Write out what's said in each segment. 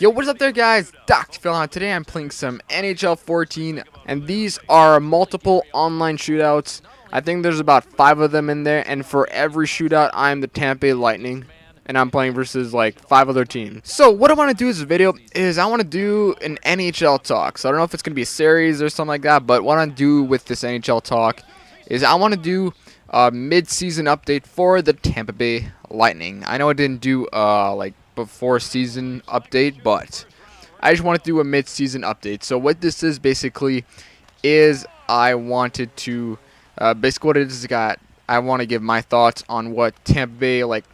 Yo, what is up there, guys? Dr. Phil. Today I'm playing some NHL 14, and these are multiple online shootouts. I think there's about 5 of them in there, and for every shootout, I'm the Tampa Bay Lightning, and I'm playing versus like 5 other teams. So what I want to do in this video is I want to do an NHL talk. So I don't know if it's going to be a series or something like that, but what I want to do with this NHL talk is I want to do a mid-season update for the Tampa Bay Lightning. I know I didn't do like before season update, but I just want to do a mid-season update. So what this is basically is I wanted to basically what it is I want to give my thoughts on what Tampa Bay, like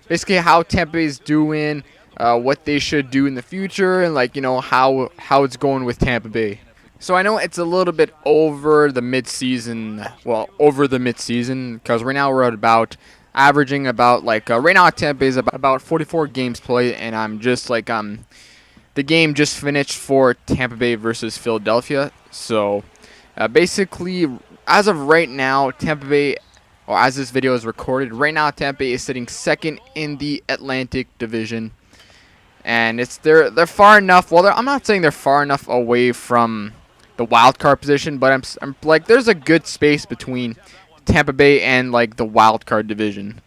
basically how Tampa Bay is doing, what they should do in the future, and like, you know, how it's going with Tampa Bay. So I know it's a little bit over the mid-season, because right now we're at about averaging about like right now Tampa Bay is about 44 games played, and I'm just like the game just finished for Tampa Bay versus Philadelphia. So basically, as of right now, Tampa Bay, or as this video is recorded, right now Tampa Bay is sitting second in the Atlantic Division, and they're far enough. Well, I'm not saying they're far enough away from the wild card position, but I'm like there's a good space between Tampa Bay and like the wild card division.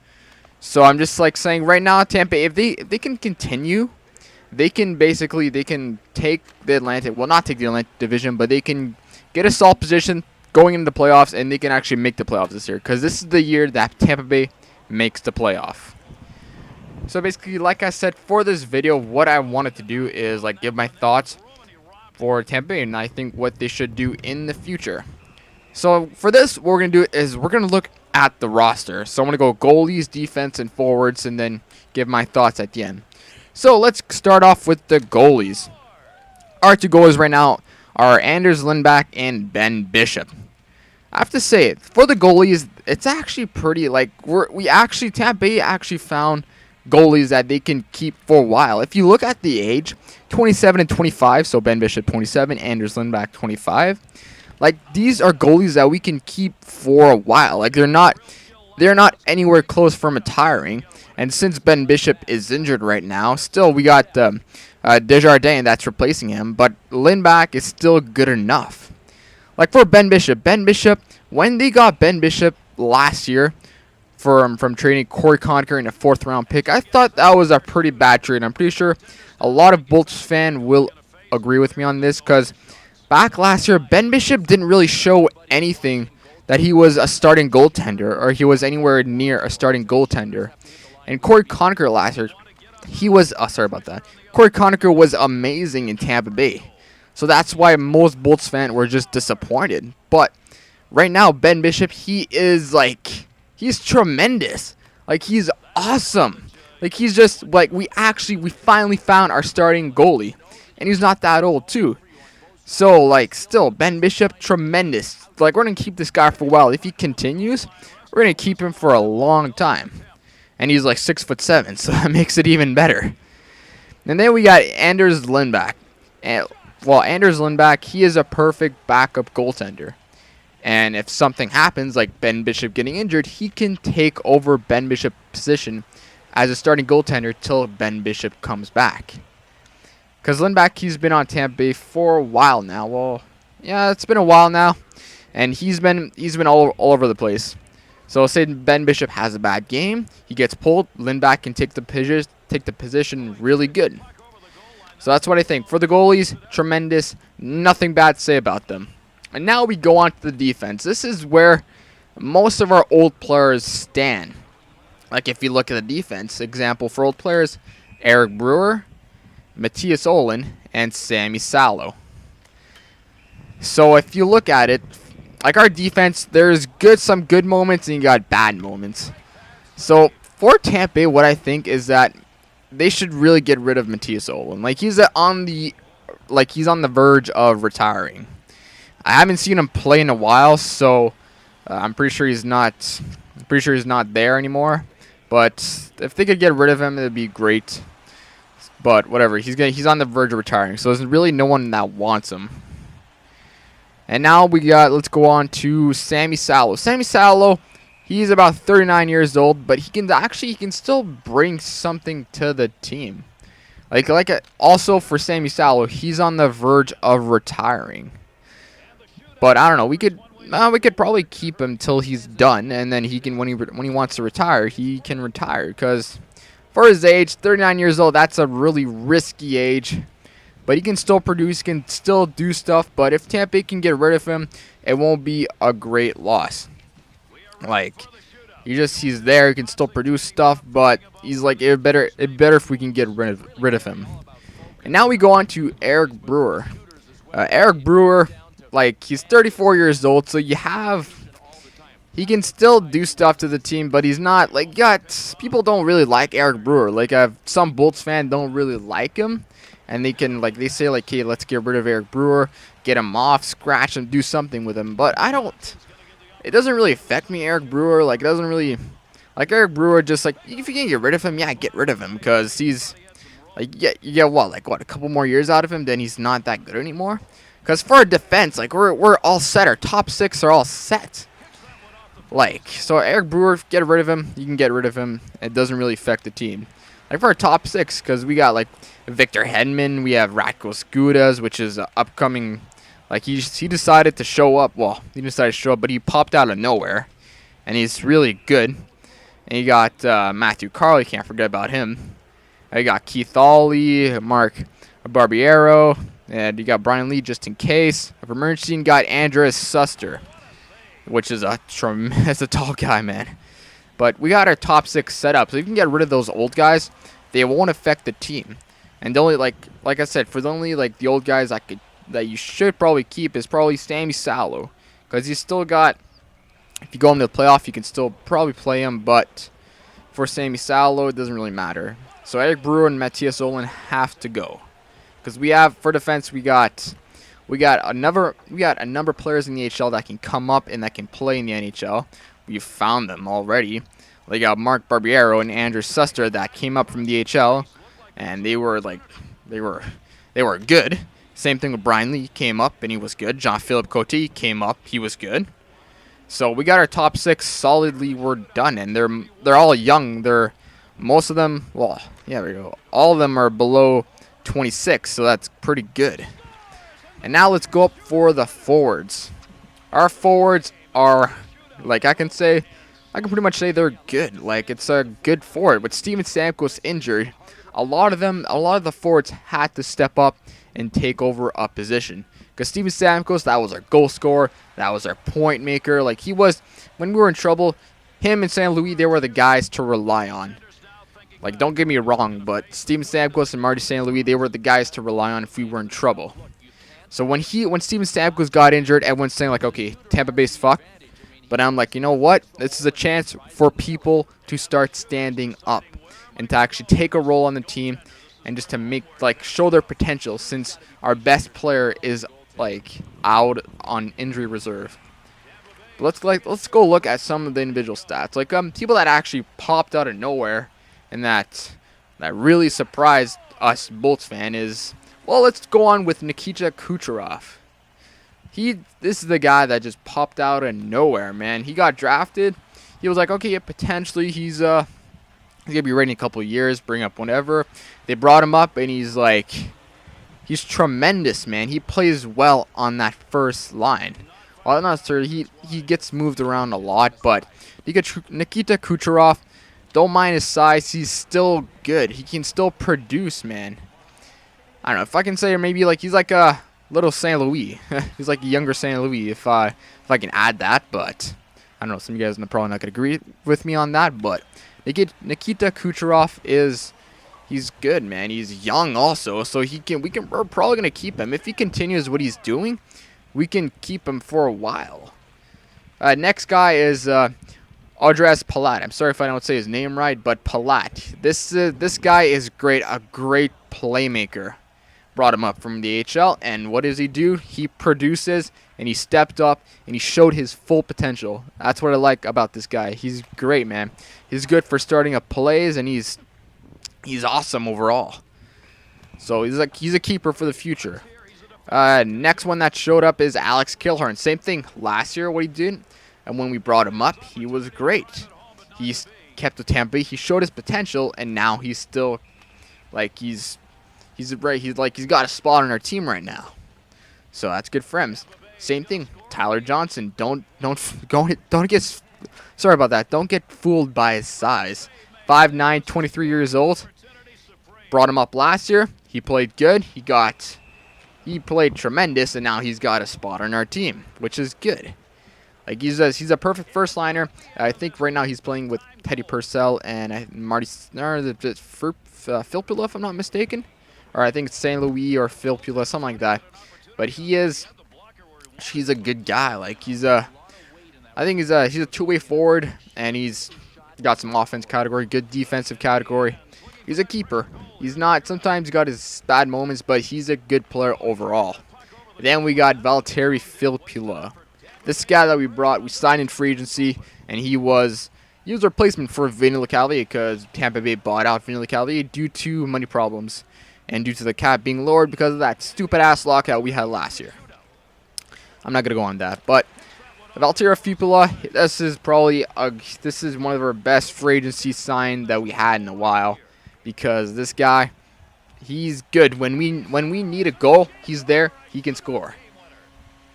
So I'm just like saying right now, Tampa, if they can continue, they can take the Atlantic, well, not take the Atlantic division, but they can get a solid position going into the playoffs, and they can actually make the playoffs this year, because this is the year that Tampa Bay makes the playoff. So basically, like I said, for this video, what I wanted to do is like give my thoughts for Tampa Bay, and I think what they should do in the future. So for this, what we're going to do is we're going to look at the roster. So I'm going to go goalies, defense, and forwards, and then give my thoughts at the end. So let's start off with the goalies. Our 2 goalies right now are Anders Lindback and Ben Bishop. I have to say, it for the goalies, it's actually pretty, like, Tampa Bay actually found goalies that they can keep for a while. If you look at the age, 27 and 25, so Ben Bishop 27, Anders Lindback 25. Like, these are goalies that we can keep for a while. Like, they're not anywhere close from retiring. And since Ben Bishop is injured right now, still we got Desjardins that's replacing him. But Lindback is still good enough. Like for Ben Bishop, when they got Ben Bishop last year from trading Corey Conacher in a 4th round pick, I thought that was a pretty bad trade. I'm pretty sure a lot of Bolts fans will agree with me on this, because back last year, Ben Bishop didn't really show anything that he was a starting goaltender, or he was anywhere near a starting goaltender. And Corey Conacher last year, Corey Conacher was amazing in Tampa Bay. So that's why most Bolts fans were just disappointed. But right now, Ben Bishop, he's tremendous. Like, he's awesome. Like, he's just like we finally found our starting goalie, and he's not that old too. So, like, still, Ben Bishop, tremendous. Like, we're going to keep this guy for a while. If he continues, we're going to keep him for a long time. And he's like 6'7", so that makes it even better. And then we got Anders Lindback. Anders Lindback, he is a perfect backup goaltender. And if something happens, like Ben Bishop getting injured, he can take over Ben Bishop's position as a starting goaltender till Ben Bishop comes back. Because Lindback, he's been on Tampa Bay for a while now. Well, yeah, it's been a while now, and he's been all over the place. So say Ben Bishop has a bad game, he gets pulled, Lindback can take the position really good. So that's what I think. For the goalies, tremendous, nothing bad to say about them. And now we go on to the defense. This is where most of our old players stand. Like if you look at the defense, example for old players, Eric Brewer, Matthias Olin, and Sammy Salo. So if you look at it, like our defense, there's some good moments and you got bad moments. So for Tampa Bay, what I think is that they should really get rid of Matthias Olin. Like he's on the verge of retiring. I haven't seen him play in a while, so I'm pretty sure he's not there anymore. But if they could get rid of him, it'd be great. But whatever, he's on the verge of retiring, so there's really no one that wants him. And now let's go on to Sammy Salo. Sammy Salo, he's about 39 years old, but he can still bring something to the team. Also for Sammy Salo, he's on the verge of retiring. But I don't know. We could probably keep him till he's done, and then he can when he wants to retire, he can retire. Because for his age, 39 years old, that's a really risky age. But he can still produce, can still do stuff. But if Tampa can get rid of him, it won't be a great loss. Like, he's there, he can still produce stuff, but he's like, it better if we can get rid of him. And now we go on to Eric Brewer. Eric Brewer, like, he's 34 years old, so he can still do stuff to the team, but he's not, like, people don't really like Eric Brewer. Like, some Bolts fans don't really like him, and they say, like, hey, let's get rid of Eric Brewer, get him off, scratch him, do something with him, but it doesn't really affect me, Eric Brewer. Like, it doesn't really, like, Eric Brewer, just, like, if you can get rid of him, yeah, get rid of him, because he's, like, a couple more years out of him, then he's not that good anymore. Because for our defense, like, we're all set. Our top 6 are all set. Like, so Eric Brewer, get rid of him. You can get rid of him. It doesn't really affect the team. Like, for our top 6, because we got, like, Victor Hedman, we have Ratko Skudas, which is upcoming. Like, he decided to show up. Well, he decided to show up, but he popped out of nowhere. And he's really good. And you got Matthew Carl. You can't forget about him. You got Keith Ollie, Mark Barbiero. And you got Brian Lee just in case. For emergency, you got Andres Suster, which is that's a tall guy, man. But we got our top 6 set up. So you can get rid of those old guys. They won't affect the team. And the only, like I said, for the only, like, the old guys that you should probably keep is probably Sammy Salo, because he's still got, if you go into the playoff, you can still probably play him, but for Sammy Salo, it doesn't really matter. So Eric Brewer and Matthias Olin have to go, because we have, for defense, we got a number of players in the NHL that can come up and that can play in the NHL. We've found them already. We got Mark Barbiero and Andrew Suster that came up from the HL, and they were good. Same thing with Brian Lee, came up and he was good. Jean-Philippe Coty came up, he was good. So we got our top 6 solidly. We're done, and they're all young. Most of them, well, yeah, there we go. All of them are below 26, so that's pretty good. And now let's go up for the forwards. Our forwards are, like, I can pretty much say they're good. Like, it's a good forward. With Steven Stamkos injured, a lot of the forwards had to step up and take over a position. Because Steven Stamkos, that was our goal scorer, that was our point maker. Like, he was, when we were in trouble, him and St. Louis, they were the guys to rely on. Like, don't get me wrong, but Steven Stamkos and Marty St. Louis, they were the guys to rely on if we were in trouble. So when Steven Stamkos got injured, everyone's saying, like, okay, Tampa Bay's fucked. But I'm like, you know what? This is a chance for people to start standing up and to actually take a role on the team and just to make, like, show their potential, since our best player is, like, out on injury reserve. But let's go look at some of the individual stats. Like, people that actually popped out of nowhere and that really surprised us Bolts fan is, well, let's go on with Nikita Kucherov. This is the guy that just popped out of nowhere, man. He got drafted. He was like, okay, yeah, potentially he's gonna be ready in a couple of years, bring up whenever. They brought him up, and he's tremendous, man. He plays well on that first line. Well, not sure, he gets moved around a lot, but Nikita Kucherov, don't mind his size. He's still good. He can still produce, man. I don't know if I can say, or maybe like he's like a little St. Louis. He's like a younger St. Louis, if I can add that. But I don't know. Some of you guys are probably not gonna agree with me on that. But Nikita Kucherov he's good, man. He's young also, so we're probably gonna keep him if he continues what he's doing. We can keep him for a while. Next guy is Andres Palat. I'm sorry if I don't say his name right, but Palat. This guy is great, a great playmaker. Brought him up from the HL, and what does he do? He produces, and he stepped up, and he showed his full potential. That's what I like about this guy. He's great, man. He's good for starting up plays, and he's awesome overall. So he's a keeper for the future. Next one that showed up is Alex Killorn. Same thing last year, what he did, and when we brought him up, he was great. He's kept with Tampa. He showed his potential, and now he's still, like, he's He's right. He's got a spot on our team right now. So that's good for him. Same thing. Tyler Johnson. Don't get. Sorry about that. Don't get fooled by his size. 5'9", 23 years old. Brought him up last year. He played good. He played tremendous, and now he's got a spot on our team, which is good. Like he's a perfect first liner. I think right now he's playing with Teddy Purcell and Marty Filppula, if I'm not mistaken, or I think it's St. Louis or Filppula, something like that. But he's a good guy. Like I think he's a two-way forward, and he's got some offense category, good defensive category. He's a keeper. He's not. Sometimes he's got his bad moments, but he's a good player overall. Then we got Valtteri Filppula. This guy that we signed in free agency, and he was a replacement for Vinny Lecavalier because Tampa Bay bought out Vinny Lecavalier due to money problems and due to the cap being lowered because of that stupid-ass lockout we had last year. I'm not going to go on that, but Valtteri Filppula, this is one of our best free agency sign that we had in a while because this guy, he's good. When we need a goal, he's there. He can score.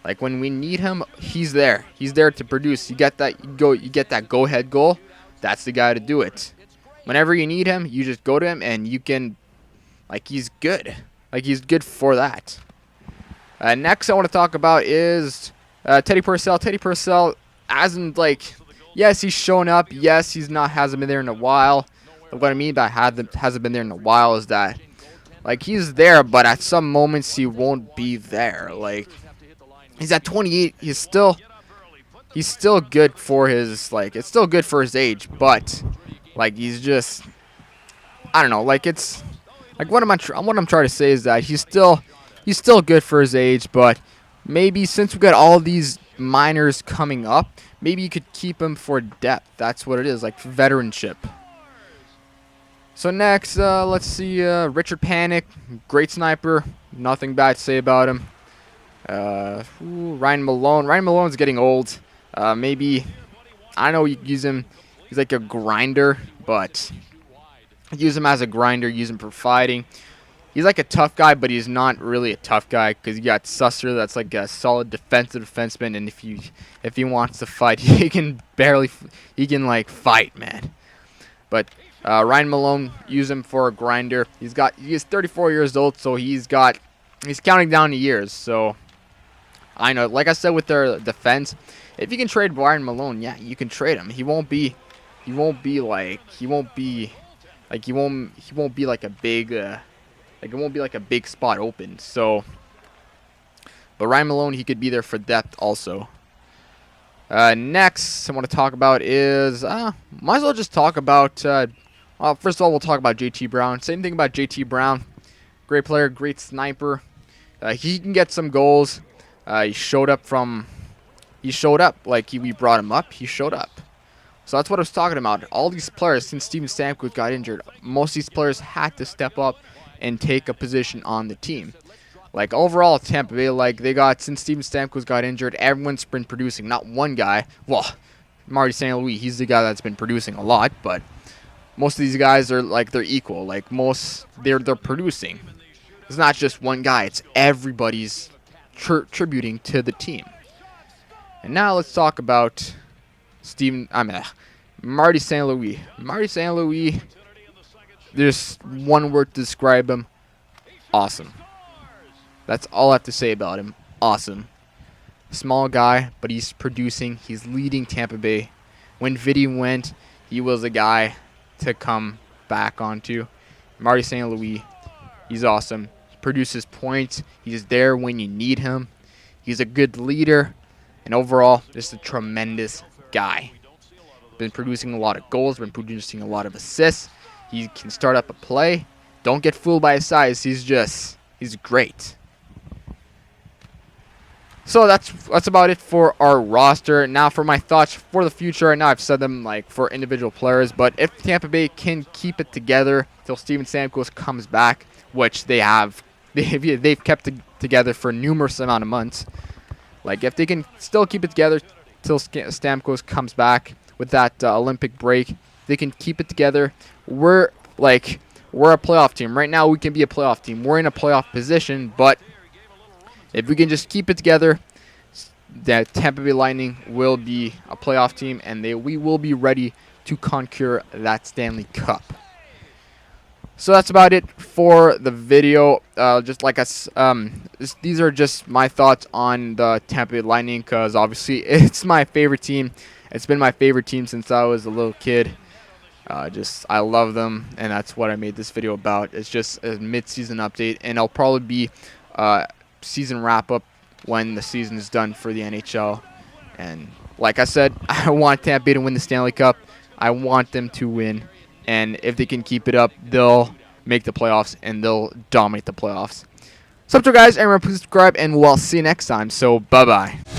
Like when we need him, he's there. He's there to produce. You get that go-ahead goal. That's the guy to do it. Whenever you need him, you just go to him and you can, like he's good. Like he's good for that. Next I want to talk about is Teddy Purcell. Teddy Purcell hasn't yes, he's shown up. Yes, hasn't been there in a while. What I mean by hasn't been there in a while is that he's there, but at some moments he won't be there. He's at 28. He's still good for his it's still good for his age, but he's just I don't know. It's what I'm trying to say is that he's still good for his age, but maybe since we got all these minors coming up, maybe you could keep him for depth. That's what it is, veteranship. So next, let's see, Richard Panik, great sniper, nothing bad to say about him. Ryan Malone. Ryan Malone's getting old. Maybe, I know you use him. He's like a grinder, but use him as a grinder. Use him for fighting. He's like a tough guy, but he's not really a tough guy because you got Susser, that's like a solid defensive defenseman, and if he wants to fight, he can fight, man. But Ryan Malone, use him for a grinder. He is 34 years old, so he's counting down the years. So I know, like I said with their defense, if you can trade Ryan Malone, yeah, you can trade him. He won't be like a big it won't be like a big spot open. So, but Ryan Malone, he could be there for depth also. Next I want to talk about is might as well just talk about first of all we'll talk about JT Brown. Same thing about JT Brown. Great player, great sniper. He can get some goals. He showed up we brought him up. He showed up. So that's what I was talking about. All these players, since Steven Stamkos got injured, most of these players had to step up and take a position on the team. Overall, Tampa Bay, since Steven Stamkos got injured, everyone's been producing. Not one guy. Well, Marty St. Louis, he's the guy that's been producing a lot, but most of these guys are they're equal. They're producing. It's not just one guy. It's everybody's tributing to the team. And now let's talk about Marty St. Louis. Marty St. Louis, there's one word to describe him. Awesome. That's all I have to say about him. Awesome. Small guy, but he's producing. He's leading Tampa Bay. When Vidi went, he was a guy to come back onto. Marty St. Louis, he's awesome. He produces points. He's there when you need him. He's a good leader. And overall, just a tremendous guy. Been producing a lot of goals. Been producing a lot of assists. He can start up a play. Don't get fooled by his size. He's great. So that's about it for our roster. Now for my thoughts for the future. Right now I've said them for individual players, but if Tampa Bay can keep it together till Steven Stamkos comes back, which they have, they've kept it together for numerous amount of months. If they can still keep it together till Stamkos comes back with that Olympic break, they can keep it together. We're we're a playoff team. Right now, we can be a playoff team. We're in a playoff position, but if we can just keep it together, the Tampa Bay Lightning will be a playoff team, and we will be ready to conquer that Stanley Cup. So that's about it for the video. Just like these are just my thoughts on the Tampa Bay Lightning, because obviously it's my favorite team. It's been my favorite team since I was a little kid. I love them, and that's what I made this video about. It's just a mid-season update, and it'll probably be season wrap-up when the season is done for the NHL. And like I said, I want Tampa Bay to win the Stanley Cup. I want them to win, and if they can keep it up, they'll make the playoffs, and they'll dominate the playoffs. So, guys, and remember, please subscribe, and we'll see you next time. So, bye-bye.